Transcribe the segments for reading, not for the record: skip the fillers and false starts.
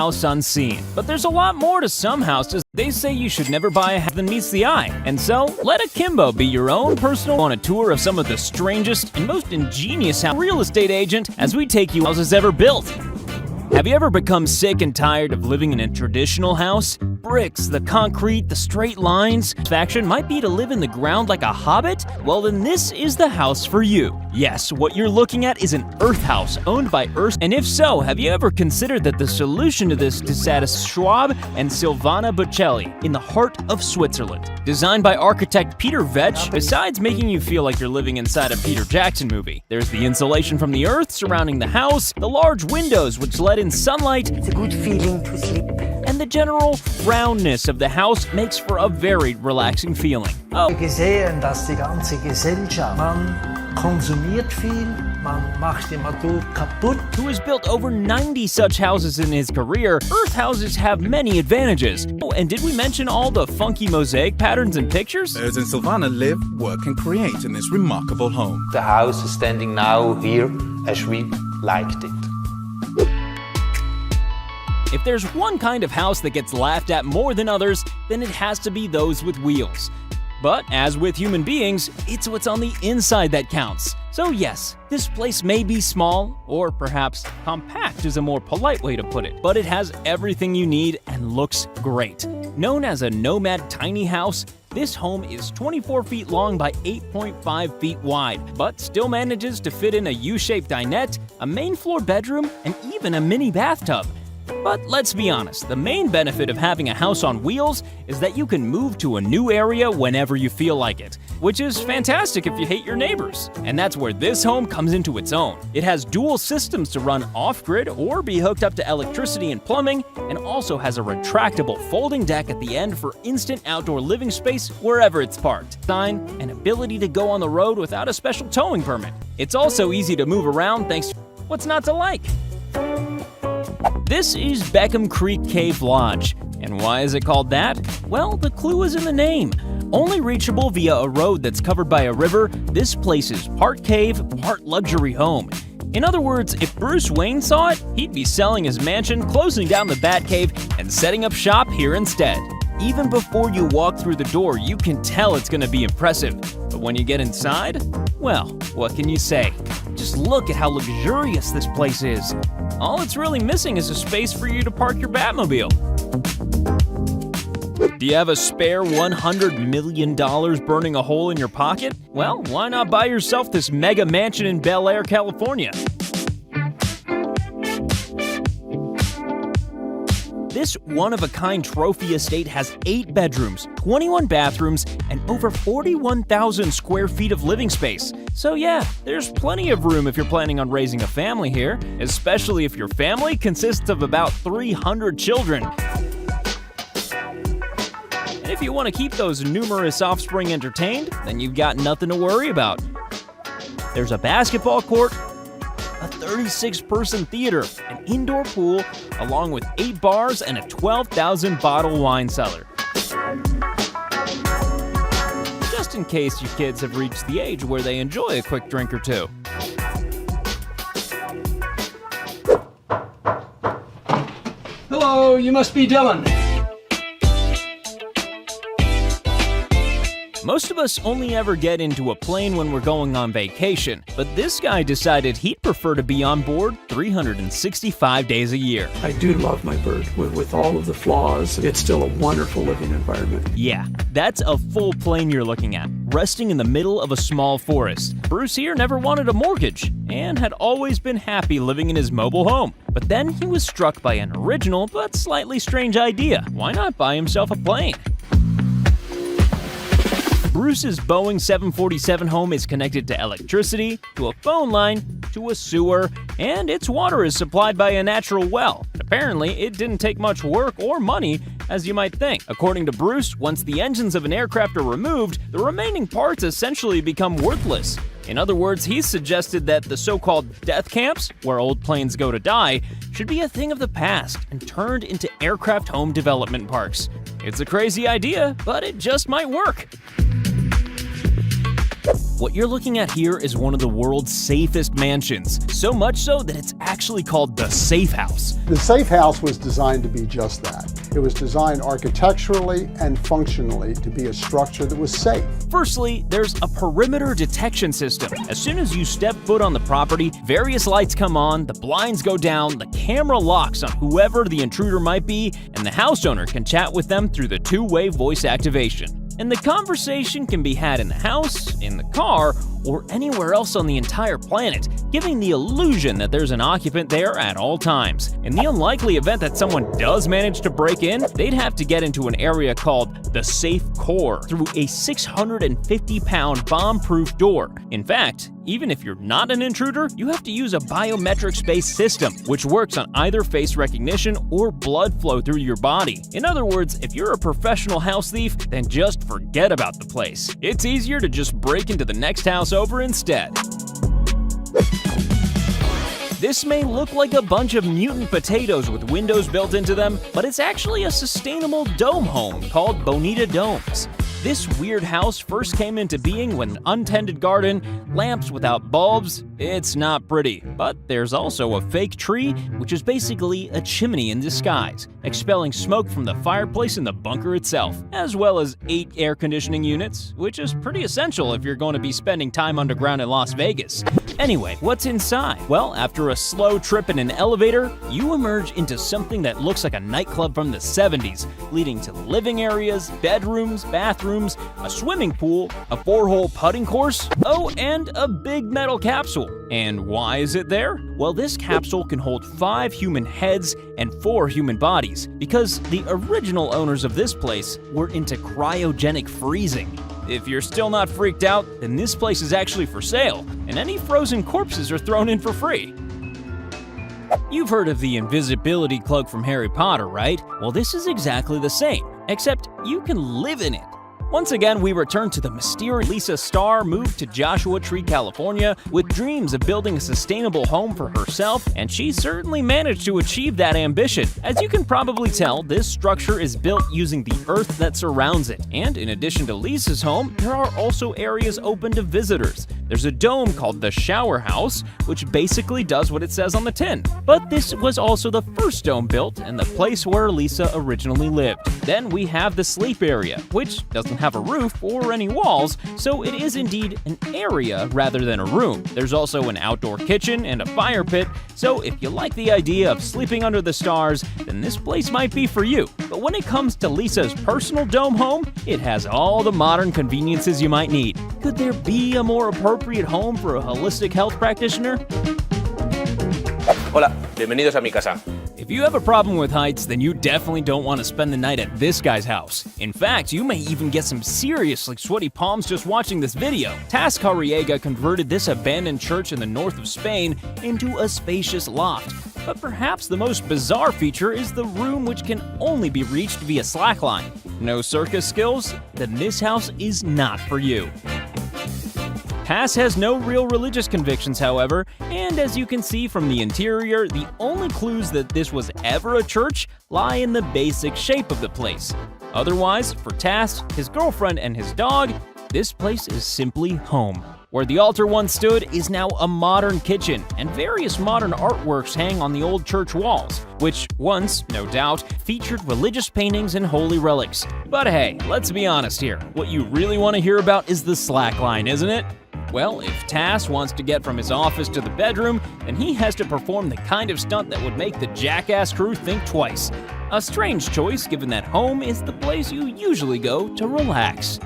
house unseen. But there's a lot more to some houses. They say you should never buy a house that meets the eye. And so, let Akimbo be your own personal on a tour of some of the strangest and most ingenious real estate agent as we take you houses ever built. Have you ever become sick and tired of living in a traditional house? Bricks, the concrete, the straight lines. Satisfaction might be to live in the ground like a hobbit? Well, then this is the house for you. Yes, what you're looking at is an earth house owned by Earth. And if so, have you ever considered that the solution to this is at Schwab and Silvana Bocelli in the heart of Switzerland? Designed by architect Peter Vetsch, besides making you feel like you're living inside a Peter Jackson movie, there's the insulation from the earth surrounding the house, the large windows which let in sunlight. It's a good feeling to sleep. And the general roundness of the house makes for a very relaxing feeling. Gesehen, dass die ganze Gesellschaft, man konsumiert viel, man macht die Natur kaputt. Who has built over 90 such houses in his career, earth houses have many advantages. Oh, and did we mention all the funky mosaic patterns and pictures? Urs and Silvana live, work and create in this remarkable home. The house is standing now here as we liked it. If there's one kind of house that gets laughed at more than others, then it has to be those with wheels. But as with human beings, it's what's on the inside that counts. So yes, this place may be small, or perhaps compact is a more polite way to put it, but it has everything you need and looks great. Known as a nomad tiny house, this home is 24 feet long by 8.5 feet wide, but still manages to fit in a U-shaped dinette, a main floor bedroom, and even a mini bathtub. But let's be honest, the main benefit of having a house on wheels is that you can move to a new area whenever you feel like it, which is fantastic if you hate your neighbors. And that's where this home comes into its own. It has dual systems to run off-grid or be hooked up to electricity and plumbing, and also has a retractable folding deck at the end for instant outdoor living space wherever it's parked. Sign, and ability to go on the road without a special towing permit. It's also easy to move around thanks to what's not to like. This is Beckham Creek Cave Lodge. And why is it called that? Well, the clue is in the name. Only reachable via a road that's covered by a river, this place is part cave, part luxury home. In other words, if Bruce Wayne saw it, he'd be selling his mansion, closing down the Batcave, and setting up shop here instead. Even before you walk through the door, you can tell it's gonna be impressive. But when you get inside, well, what can you say? Just look at how luxurious this place is. All it's really missing is a space for you to park your Batmobile. Do you have a spare $100 million burning a hole in your pocket? Well, why not buy yourself this mega mansion in Bel Air, California? This one-of-a-kind trophy estate has 8 bedrooms, 21 bathrooms, and over 41,000 square feet of living space. So yeah, there's plenty of room if you're planning on raising a family here, especially if your family consists of about 300 children. And if you want to keep those numerous offspring entertained, then you've got nothing to worry about. There's a basketball court, a 36-person theater, an indoor pool, along with 8 bars and a 12,000-bottle wine cellar. Just in case your kids have reached the age where they enjoy a quick drink or two. Hello, you must be Dylan. Most of us only ever get into a plane when we're going on vacation, but this guy decided he'd prefer to be on board 365 days a year. I do love my bird. With all of the flaws, it's still a wonderful living environment. Yeah, that's a full plane you're looking at, resting in the middle of a small forest. Bruce here never wanted a mortgage, and had always been happy living in his mobile home. But then he was struck by an original but slightly strange idea. Why not buy himself a plane? Bruce's Boeing 747 home is connected to electricity, to a phone line, to a sewer, and its water is supplied by a natural well. Apparently, it didn't take much work or money, as you might think. According to Bruce, once the engines of an aircraft are removed, the remaining parts essentially become worthless. In other words, he's suggested that the so-called death camps, where old planes go to die, should be a thing of the past and turned into aircraft home development parks. It's a crazy idea, but it just might work. What you're looking at here is one of the world's safest mansions, so much so that it's actually called the Safe House. The Safe House was designed to be just that. It was designed architecturally and functionally to be a structure that was safe. Firstly, there's a perimeter detection system. As soon as you step foot on the property, various lights come on, the blinds go down, the camera locks on whoever the intruder might be, and the house owner can chat with them through the two-way voice activation. And the conversation can be had in the house, in the car, or anywhere else on the entire planet, giving the illusion that there's an occupant there at all times. In the unlikely event that someone does manage to break in, they'd have to get into an area called the Safe Core through a 650-pound bomb-proof door. In fact, even if you're not an intruder, you have to use a biometrics-based system, which works on either face recognition or blood flow through your body. In other words, if you're a professional house thief, then just forget about the place. It's easier to just break into the next house over instead. This may look like a bunch of mutant potatoes with windows built into them, but it's actually a sustainable dome home called Bonita Domes. This weird house first came into being when an untended garden, lamps without bulbs, it's not pretty. But there's also a fake tree, which is basically a chimney in disguise, expelling smoke from the fireplace in the bunker itself, as well as 8 air conditioning units, which is pretty essential if you're going to be spending time underground in Las Vegas. Anyway, what's inside? Well, after a slow trip in an elevator, you emerge into something that looks like a nightclub from the 70s, leading to living areas, bedrooms, bathrooms, a swimming pool, a 4-hole putting course, oh, and a big metal capsule. And why is it there? Well, this capsule can hold 5 human heads and 4 human bodies, because the original owners of this place were into cryogenic freezing. If you're still not freaked out, then this place is actually for sale, and any frozen corpses are thrown in for free. You've heard of the invisibility cloak from Harry Potter, right? Well, this is exactly the same, except you can live in it. Once again, we return to the mysterious Lisa Starr moved to Joshua Tree, California, with dreams of building a sustainable home for herself, and she certainly managed to achieve that ambition. As you can probably tell, this structure is built using the earth that surrounds it. And in addition to Lisa's home, there are also areas open to visitors. There's a dome called the Shower House, which basically does what it says on the tin. But this was also the first dome built and the place where Lisa originally lived. Then we have the sleep area, which doesn't have a roof or any walls, so it is indeed an area rather than a room. There's also an outdoor kitchen and a fire pit, so if you like the idea of sleeping under the stars, then this place might be for you. But when it comes to Lisa's personal dome home, it has all the modern conveniences you might need. Could there be a more appropriate home for a holistic health practitioner? Hola, bienvenidos a mi casa. If you have a problem with heights, then you definitely don't want to spend the night at this guy's house. In fact, you may even get some seriously sweaty palms just watching this video. Tas Carriega converted this abandoned church in the north of Spain into a spacious loft. But perhaps the most bizarre feature is the room, which can only be reached via slackline. No circus skills? Then this house is not for you. Tas has no real religious convictions, however, and as you can see from the interior, the only clues that this was ever a church lie in the basic shape of the place. Otherwise, for Tas, his girlfriend, and his dog, this place is simply home. Where the altar once stood is now a modern kitchen, and various modern artworks hang on the old church walls, which once, no doubt, featured religious paintings and holy relics. But hey, let's be honest here. What you really want to hear about is the slackline, isn't it? Well, if Tas wants to get from his office to the bedroom, then he has to perform the kind of stunt that would make the Jackass crew think twice. A strange choice, given that home is the place you usually go to relax.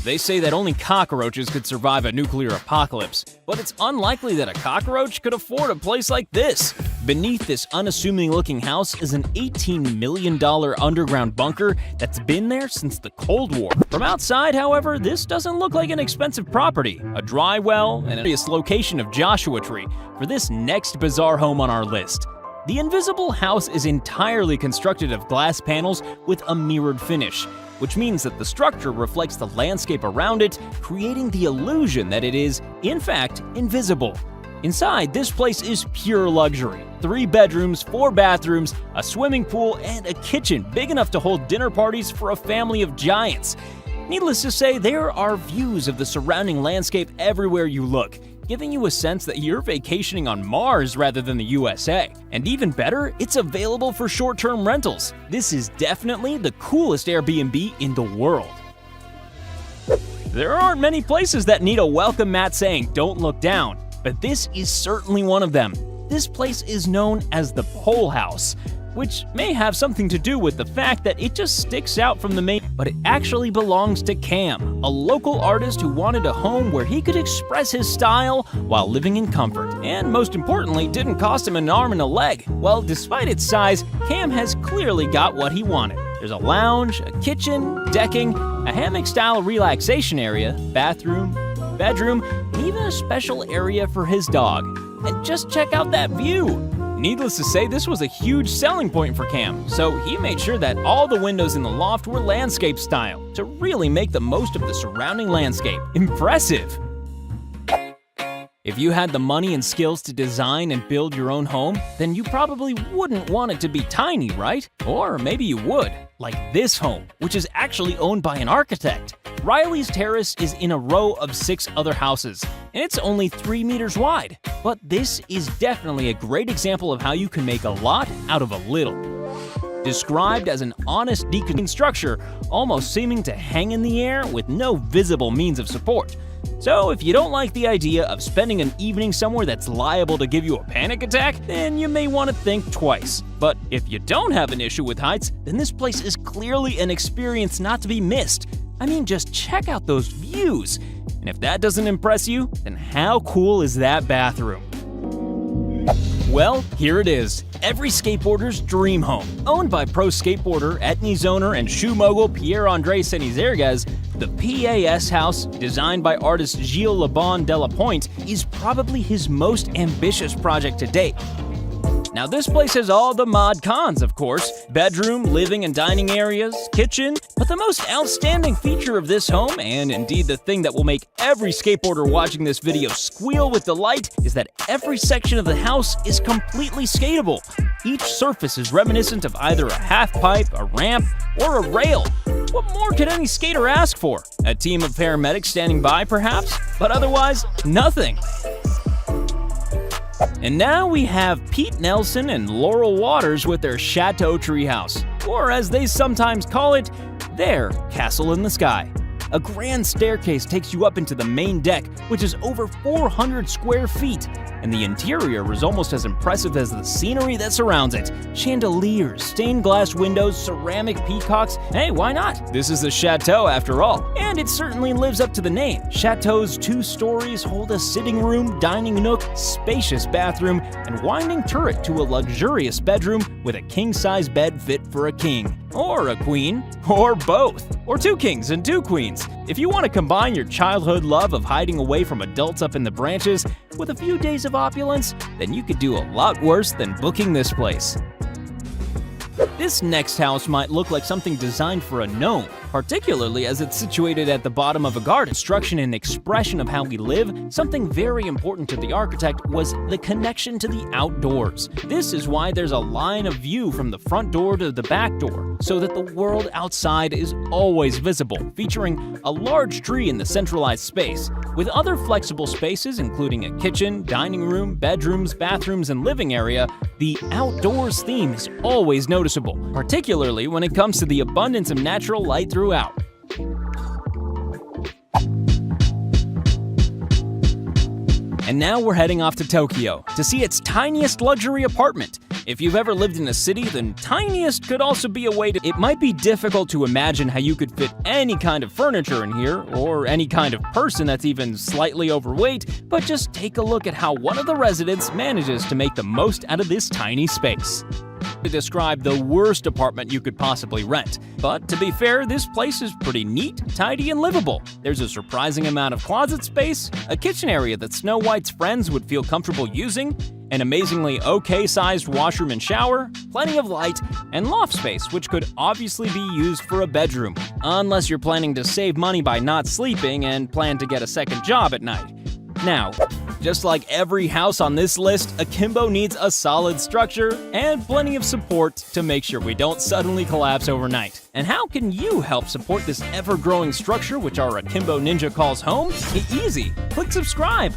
They say that only cockroaches could survive a nuclear apocalypse, but it's unlikely that a cockroach could afford a place like this. Beneath this unassuming-looking house is an $18 million underground bunker that's been there since the Cold War. From outside, however, this doesn't look like an expensive property. A dry well and a obvious location of Joshua Tree for this next bizarre home on our list. The invisible house is entirely constructed of glass panels with a mirrored finish, which means that the structure reflects the landscape around it, creating the illusion that it is, in fact, invisible. Inside, this place is pure luxury. 3 bedrooms, 4 bathrooms, a swimming pool, and a kitchen big enough to hold dinner parties for a family of giants. Needless to say, there are views of the surrounding landscape everywhere you look, giving you a sense that you're vacationing on Mars rather than the USA. And even better, it's available for short-term rentals. This is definitely the coolest Airbnb in the world. There aren't many places that need a welcome mat saying, "Don't look down," but this is certainly one of them. This place is known as the Pole House, which may have something to do with the fact that it just sticks out from the main, but it actually belongs to Cam, a local artist who wanted a home where he could express his style while living in comfort. And most importantly, didn't cost him an arm and a leg. Well, despite its size, Cam has clearly got what he wanted. There's a lounge, a kitchen, decking, a hammock-style relaxation area, bathroom, bedroom, and even a special area for his dog. And just check out that view! Needless to say, this was a huge selling point for Cam, so he made sure that all the windows in the loft were landscape style to really make the most of the surrounding landscape. Impressive! If you had the money and skills to design and build your own home, then you probably wouldn't want it to be tiny, right? Or maybe you would, like this home, which is actually owned by an architect. Riley's Terrace is in a row of 6 other houses, and it's only 3 meters wide. But this is definitely a great example of how you can make a lot out of a little. Described as an honest deconstruction structure, almost seeming to hang in the air with no visible means of support. So if you don't like the idea of spending an evening somewhere that's liable to give you a panic attack, then you may want to think twice. But if you don't have an issue with heights, then this place is clearly an experience not to be missed. I mean, just check out those views. And if that doesn't impress you, then how cool is that bathroom? Well, here it is, every skateboarder's dream home. Owned by pro skateboarder, Etnies owner, and shoe mogul Pierre-André Senizerguez, the PAS house, designed by artist Gilles Lebon de la Pointe, is probably his most ambitious project to date. Now this place has all the mod cons, of course, bedroom, living and dining areas, kitchen, but the most outstanding feature of this home, and indeed the thing that will make every skateboarder watching this video squeal with delight, is that every section of the house is completely skatable. Each surface is reminiscent of either a half pipe, a ramp, or a rail. What more could any skater ask for? A team of paramedics standing by, perhaps? But otherwise, nothing. And now we have Pete Nelson and Laurel Waters with their Chateau Treehouse, or as they sometimes call it, their Castle in the Sky. A grand staircase takes you up into the main deck, which is over 400 square feet, and the interior is almost as impressive as the scenery that surrounds it. Chandeliers, stained glass windows, ceramic peacocks. Hey, why not? This is a chateau after all, and it certainly lives up to the name. Chateau's 2 stories hold a sitting room, dining nook, spacious bathroom, and winding turret to a luxurious bedroom with a king-size bed fit for a king, or a queen, or both, or 2 kings and 2 queens. If you want to combine your childhood love of hiding away from adults up in the branches with a few days of opulence, then you could do a lot worse than booking this place. This next house might look like something designed for a gnome, particularly as it's situated at the bottom of a garden. Construction and expression of how we live, something very important to the architect was the connection to the outdoors. This is why there's a line of view from the front door to the back door, so that the world outside is always visible, featuring a large tree in the centralized space, with other flexible spaces including a kitchen, dining room, bedrooms, bathrooms, and living area. The outdoors theme is always noticeable, particularly when it comes to the abundance of natural light throughout. And now we're heading off to Tokyo to see its tiniest luxury apartment. If you've ever lived in a city, then tiniest could also be a way to... It might be difficult to imagine how you could fit any kind of furniture in here, or any kind of person that's even slightly overweight, but just take a look at how one of the residents manages to make the most out of this tiny space. To describe the worst apartment you could possibly rent. But to be fair, this place is pretty neat, tidy, and livable. There's a surprising amount of closet space, a kitchen area that Snow White's friends would feel comfortable using, an amazingly okay-sized washroom and shower, plenty of light, and loft space, which could obviously be used for a bedroom, unless you're planning to save money by not sleeping and plan to get a second job at night. Now, Just like every house on this list, Akimbo needs a solid structure and plenty of support to make sure we don't suddenly collapse overnight. And how can you help support this ever-growing structure which our Akimbo Ninja calls home? Easy! Click subscribe!